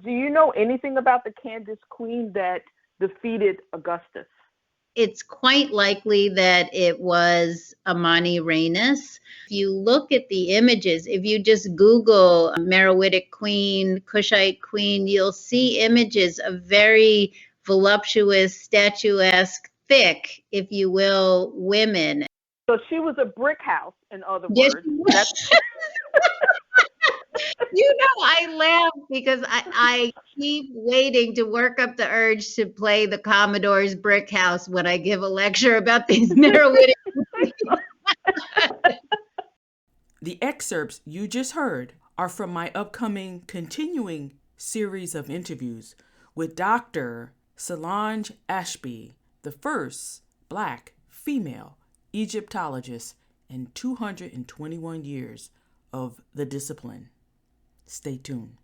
Do you know anything about the Candace Queen that defeated Augustus? It's quite likely that it was Amani Reines. If you look at the images, if you just Google Meroitic Queen, Kushite Queen, you'll see images of very voluptuous, statuesque, thick, if you will, women. So she was a brick house, in other Yes, words. she was. I laugh because I keep waiting to work up the urge to play the Commodore's Brick House when I give a lecture about these Meroitic. The excerpts you just heard are from my upcoming continuing series of interviews with Dr. Solange Ashby, the first Black female Egyptologist in 221 years of the discipline. Stay tuned.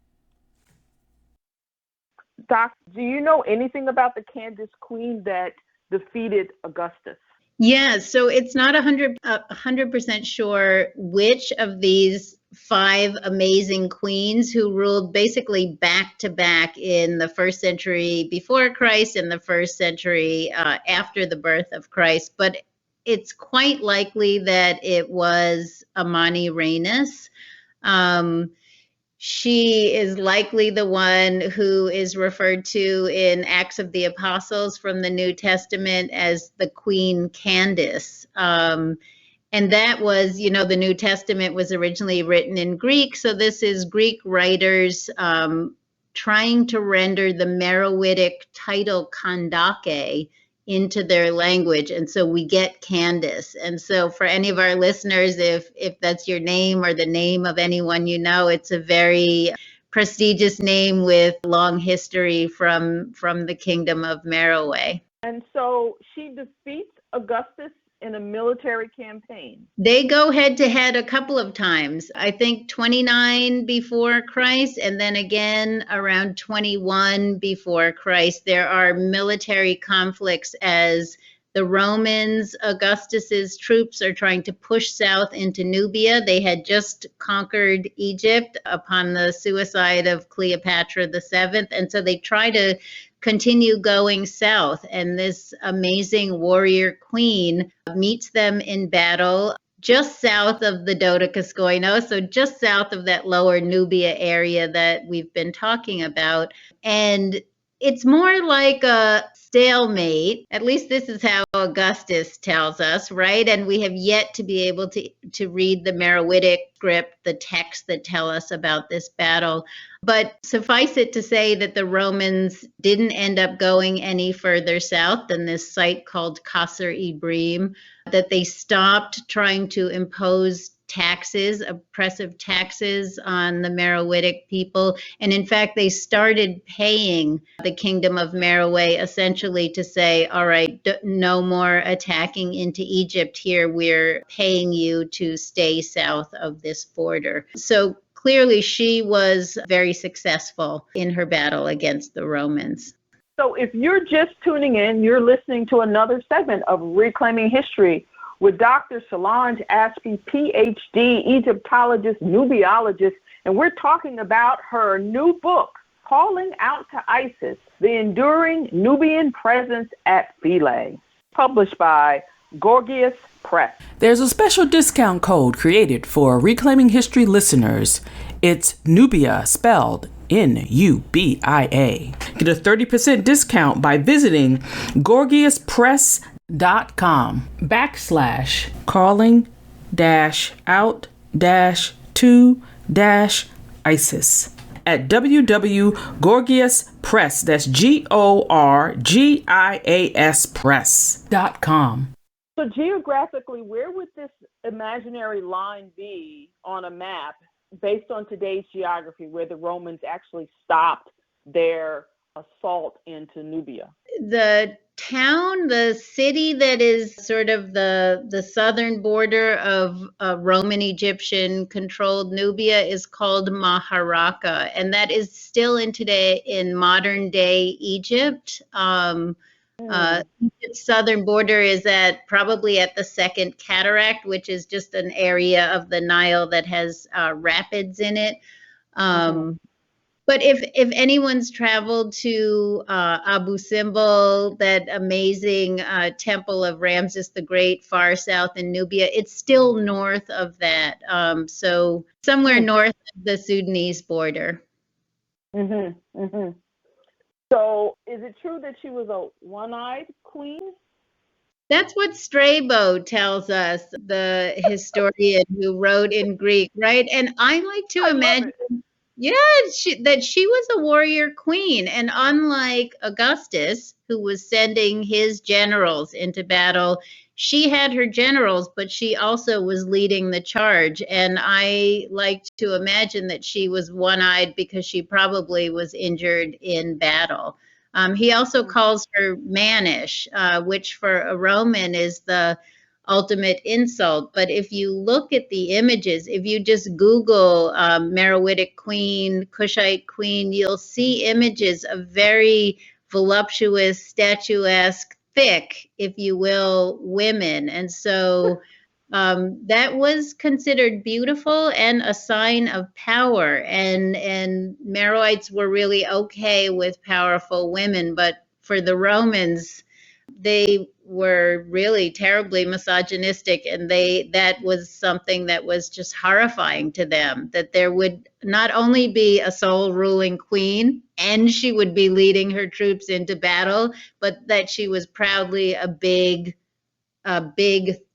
Doc, do you know anything about the Candace Queen that defeated Augustus? Yeah, so it's not 100% sure which of these 5 amazing queens who ruled basically back to back in the 1st century before Christ and the 1st century after the birth of Christ, but it's quite likely that it was Amani Reines. She is likely the one who is referred to in Acts of the Apostles from the New Testament as the Queen Candace. And that was, the New Testament was originally written in Greek. So this is Greek writers trying to render the Meroitic title Kandake into their language. And so we get Candace. And so for any of our listeners, if that's your name or the name of anyone you know, it's a very prestigious name with long history from the kingdom of Meroe. And so she defeats Augustus in a military campaign. They go head to head a couple of times. I think 29 before Christ, and then again around 21 before Christ. There are military conflicts as the Romans, Augustus's troops, are trying to push south into Nubia. They had just conquered Egypt upon the suicide of Cleopatra VII, and so they try to continue going south, and this amazing warrior queen meets them in battle just south of the Dodecaskoinos, so just south of that lower Nubia area that we've been talking about. And it's more like a stalemate. At least this is how Augustus tells us, right? And we have yet to be able to read the Meroitic script, the texts that tell us about this battle. But suffice it to say that the Romans didn't end up going any further south than this site called Qasr Ibrim, that they stopped trying to impose taxes, oppressive taxes on the Meroitic people. And in fact, they started paying the kingdom of Meroe essentially to say, all right, no more attacking into Egypt here. We're paying you to stay south of this border. So clearly she was very successful in her battle against the Romans. So if you're just tuning in, you're listening to another segment of Reclaiming History with Dr. Solange Ashby, PhD, Egyptologist, Nubiologist, and we're talking about her new book, Calling Out to Isis, The Enduring Nubian Presence at Philae, published by Gorgias Press. There's a special discount code created for Reclaiming History listeners. It's Nubia, spelled Nubia. Get a 30% discount by visiting gorgiaspress.com/calling-out-to-ISIS at www.gorgiaspress, that's GORGIAS press.com. So geographically, where would this imaginary line be on a map based on today's geography where the Romans actually stopped their assault into Nubia? The town, the city that is sort of the southern border of Roman Egyptian controlled Nubia is called Maharaka, and that is still in modern day Egypt. Egypt's southern border is probably at the Second Cataract, which is just an area of the Nile that has rapids in it. But if anyone's traveled to Abu Simbel, that amazing temple of Ramses the Great, far south in Nubia, it's still north of that. So somewhere north of the Sudanese border. So is it true that she was a one-eyed queen? That's what Strabo tells us, the historian who wrote in Greek, right? And I like to imagine, that she was a warrior queen. And unlike Augustus, who was sending his generals into battle, she had her generals, but she also was leading the charge. And I like to imagine that she was one-eyed because she probably was injured in battle. He also calls her mannish, which for a Roman is the ultimate insult. But if you look at the images, if you just Google Meroitic queen, Kushite queen, you'll see images of very voluptuous, statuesque, thick, if you will, women. And so that was considered beautiful and a sign of power. And Meroites were really okay with powerful women, but for the Romans, they were really terribly misogynistic, and that was something that was just horrifying to them, that there would not only be a sole ruling queen and she would be leading her troops into battle, but that she was proudly a big,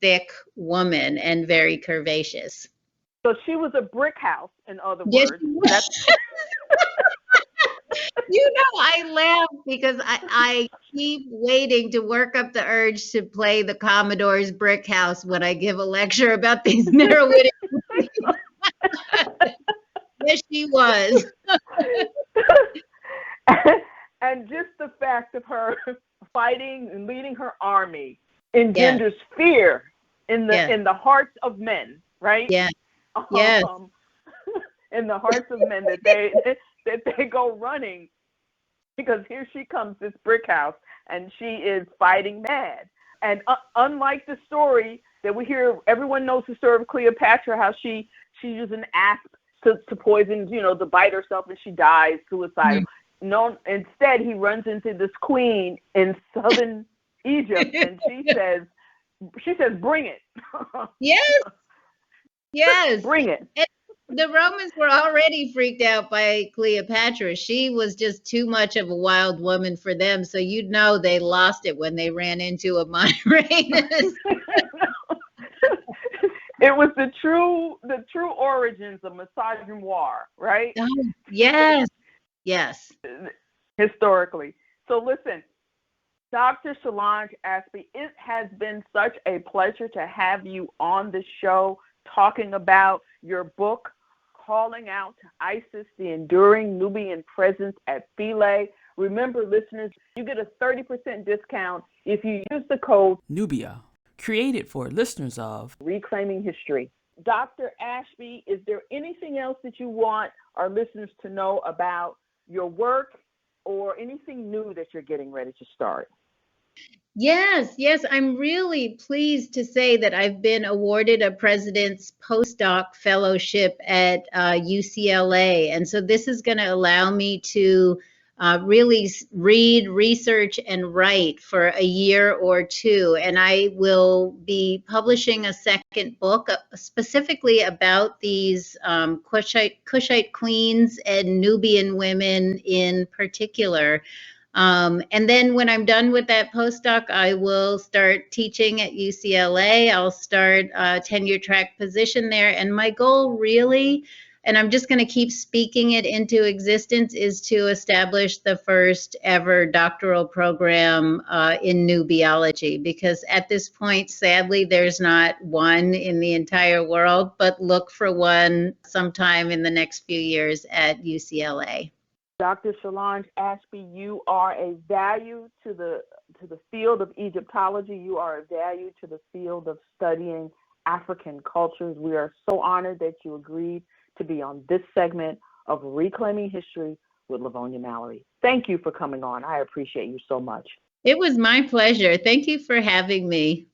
thick woman and very curvaceous. So she was a brick house, in other Yes, words. You know, I laugh because I keep waiting to work up the urge to play the Commodore's Brick House when I give a lecture about these Meroitic. Yes, she was. And just the fact of her fighting and leading her army engenders fear in the hearts of men, right? Yeah. Yes. In the hearts of men, that they go running, because here she comes, this brick house, and she is fighting mad. And unlike the story that we hear, everyone knows the story of Cleopatra, how she used an asp to poison, to bite herself, and she dies suicidal. Mm-hmm. No, instead he runs into this queen in southern Egypt, and she says, "Bring it." Yes. Bring it. The Romans were already freaked out by Cleopatra. She was just too much of a wild woman for them. So you'd know they lost it when they ran into a Montanus. It was the true origins of misogynoir, right? Oh, yes. Yes. Historically. So listen, Dr. Solange Ashby, it has been such a pleasure to have you on the show talking about your book, Calling Out to Isis, The Enduring Nubian Presence at Philae. Remember, listeners, you get a 30% discount if you use the code Nubia, created for listeners of Reclaiming History. Dr. Ashby, is there anything else that you want our listeners to know about your work, or anything new that you're getting ready to start? Yes. I'm really pleased to say that I've been awarded a President's Postdoc Fellowship at UCLA. And so this is going to allow me to really read, research, and write for a year or two. And I will be publishing a second book specifically about these Kushite queens and Nubian women in particular. And then when I'm done with that postdoc, I will start teaching at UCLA. I'll start a tenure track position there. And my goal really, and I'm just going to keep speaking it into existence, is to establish the first ever doctoral program in nubiology. Because at this point, sadly, there's not one in the entire world, but look for one sometime in the next few years at UCLA. Dr. Solange Ashby, you are a value to the field of Egyptology. You are a value to the field of studying African cultures. We are so honored that you agreed to be on this segment of Reclaiming History with Livonia Mallory. Thank you for coming on. I appreciate you so much. It was my pleasure. Thank you for having me.